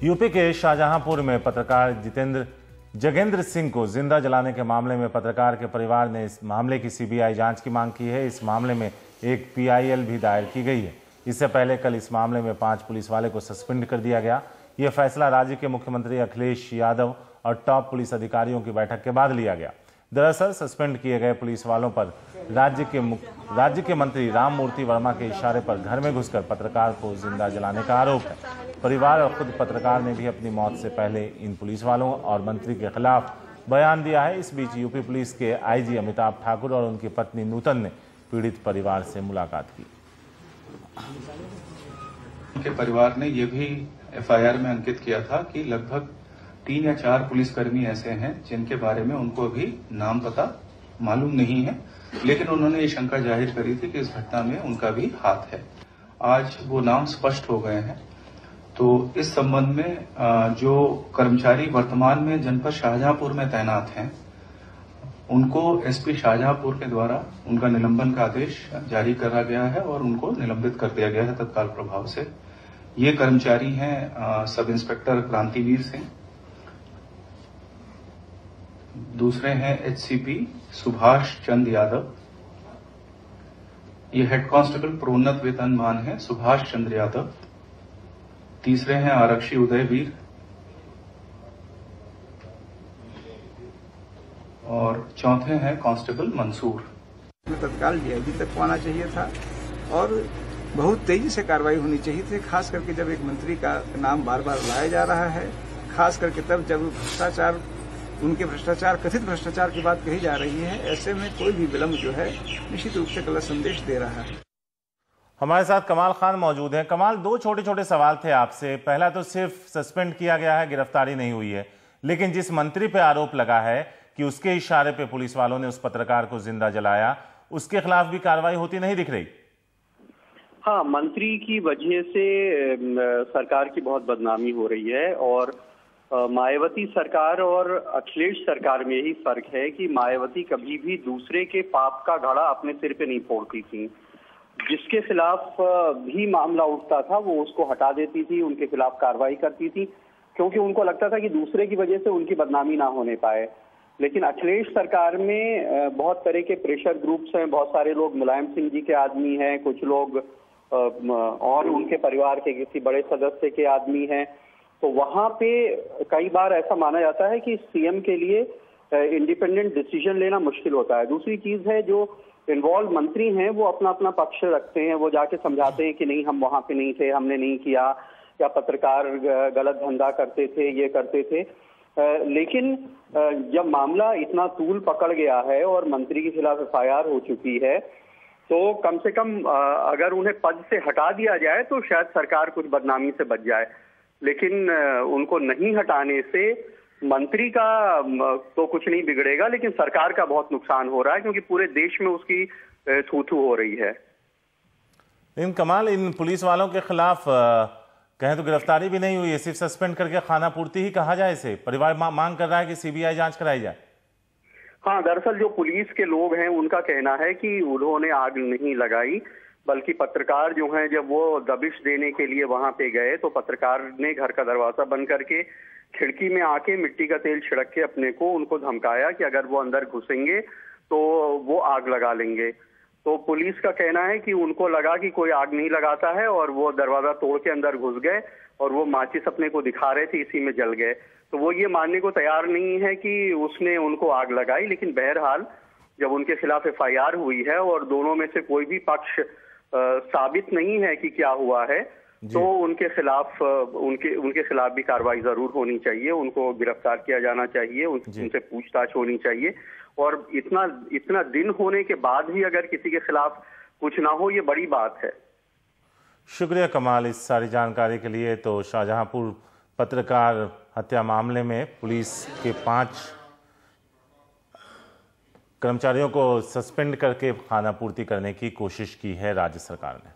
UP के शाहजहांपुर में पत्रकार जगेंद्र सिंह को जिंदा जलाने के मामले में पत्रकार के परिवार ने इस मामले की सीबीआई जांच की मांग की है। इस मामले में एक पीआईएल भी दायर की गई है। इससे पहले कल इस मामले में 5 पुलिस वाले को सस्पेंड कर दिया गया। यह फैसला राज्य के मुख्यमंत्री अखिलेश यादव और टॉप पुलिस अधिकारियों की बैठक के बाद लिया गया। दरअसल सस्पेंड किए गए पुलिस वालों पर राज्य के मंत्री राममूर्ति वर्मा के इशारे पर घर में घुसकर पत्रकार को जिंदा जलाने का आरोप है। परिवार और खुद पत्रकार ने भी अपनी मौत से पहले इन पुलिस वालों और मंत्री के खिलाफ बयान दिया है। इस बीच यूपी पुलिस के आईजी अमिताभ ठाकुर और उनकी पत्नी नूतन ने पीड़ित परिवार से मुलाकात की। उनके परिवार ने यह भी एफआईआर में अंकित किया था कि लगभग 3 या 4 पुलिसकर्मी ऐसे हैं जिनके बारे में उनको अभी नाम पता मालूम नहीं है, लेकिन उन्होंने ये शंका जाहिर करी थी कि इस घटना में उनका भी हाथ है। आज वो नाम स्पष्ट हो गए हैं। तो इस संबंध में जो कर्मचारी वर्तमान में जनपद शाहजहांपुर में तैनात हैं, उनको एसपी शाहजहांपुर के द्वारा उनका निलंबन का आदेश जारी करा गया है और उनको निलंबित कर दिया गया है तत्काल प्रभाव से। ये कर्मचारी हैं सब इंस्पेक्टर क्रांतिवीर सिंह, दूसरे हैं एचसीपी सुभाष चंद्र यादव, ये हेड कांस्टेबल प्रोन्नत वेतनमान है सुभाष चंद्र यादव, तीसरे हैं आरक्षी उदयवीर और चौथे हैं कांस्टेबल मंसूर। तत्काल डीआईजी तक पहुंचना चाहिए था और बहुत तेजी से कार्रवाई होनी चाहिए थी, खास करके जब एक मंत्री का नाम बार बार लाया जा रहा है, खास करके तब जब भ्रष्टाचार, उनके भ्रष्टाचार, कथित भ्रष्टाचार की बात कही जा रही है। ऐसे में कोई भी विलंब जो है निश्चित रूप से गलत संदेश दे रहा है। हमारे साथ कमाल खान मौजूद हैं। कमाल, 2 छोटे-छोटे सवाल थे आपसे। पहला तो सिर्फ सस्पेंड किया गया है, गिरफ्तारी नहीं हुई है, लेकिन जिस मंत्री पे आरोप लगा है कि उसके इशारे पे पुलिस वालों ने उस पत्रकार को जिंदा जलाया, उसके खिलाफ भी कार्रवाई होती नहीं दिख रही। हाँ, मंत्री की वजह से सरकार की बहुत बदनामी हो रही है और मायावती सरकार और अखिलेश सरकार में यही फर्क है कि मायावती कभी भी दूसरे के पाप का घड़ा अपने सिर पे नहीं फोड़ती थी। जिसके खिलाफ भी मामला उठता था वो उसको हटा देती थी, उनके खिलाफ कार्रवाई करती थी, क्योंकि उनको लगता था कि दूसरे की वजह से उनकी बदनामी ना होने पाए। लेकिन अखिलेश सरकार में बहुत तरह के प्रेशर ग्रुप्स हैं, बहुत सारे लोग मुलायम सिंह जी के आदमी हैं, कुछ लोग और उनके परिवार के किसी बड़े सदस्य के आदमी हैं। तो वहां पे कई बार ऐसा माना जाता है कि सीएम के लिए इंडिपेंडेंट डिसीजन लेना मुश्किल होता है। दूसरी चीज है, जो इन्वॉल्व मंत्री हैं वो अपना अपना पक्ष रखते हैं, वो जाके समझाते हैं कि नहीं हम वहां पे नहीं थे, हमने नहीं किया, या पत्रकार गलत धंधा करते थे, ये करते थे। लेकिन जब मामला इतना तूल पकड़ गया है और मंत्री के खिलाफ एफआईआर हो चुकी है, तो कम से कम अगर उन्हें पद से हटा दिया जाए तो शायद सरकार कुछ बदनामी से बच जाए। लेकिन उनको नहीं हटाने से मंत्री का तो कुछ नहीं बिगड़ेगा, लेकिन सरकार का बहुत नुकसान हो रहा है, क्योंकि पूरे देश में उसकी थू-थू हो रही है। इन कमाल, इन पुलिस वालों के खिलाफ कहें तो गिरफ्तारी भी नहीं हुई है, सिर्फ सस्पेंड करके खाना पूर्ति ही कहा जाए इसे। परिवार मांग कर रहा है कि सीबीआई जांच कराई जाए। हाँ, दरअसल जो पुलिस के लोग हैं उनका कहना है कि उन्होंने आग नहीं लगाई, बल्कि पत्रकार जो हैं जब वो दबिश देने के लिए वहां पे गए तो पत्रकार ने घर का दरवाजा बंद करके खिड़की में आके मिट्टी का तेल छिड़क के अपने को उनको धमकाया कि अगर वो अंदर घुसेंगे तो वो आग लगा लेंगे। तो पुलिस का कहना है कि उनको लगा कि कोई आग नहीं लगाता है और वो दरवाजा तोड़ के अंदर घुस गए और वो माचिस अपने को दिखा रहे थे, इसी में जल गए। तो वो ये मानने को तैयार नहीं है कि उसने उनको आग लगाई। लेकिन बहरहाल जब उनके खिलाफ एफआईआर हुई है और दोनों में से कोई भी पक्ष साबित नहीं है कि क्या हुआ है, तो उनके खिलाफ भी कार्रवाई जरूर होनी चाहिए, उनको गिरफ्तार किया जाना चाहिए, उनसे पूछताछ होनी चाहिए। और इतना दिन होने के बाद भी अगर किसी के खिलाफ कुछ ना हो, ये बड़ी बात है। शुक्रिया कमाल इस सारी जानकारी के लिए। तो शाहजहांपुर पत्रकार हत्या मामले में पुलिस के 5 कर्मचारियों को सस्पेंड करके खाना पूर्ति करने की कोशिश की है राज्य सरकार ने।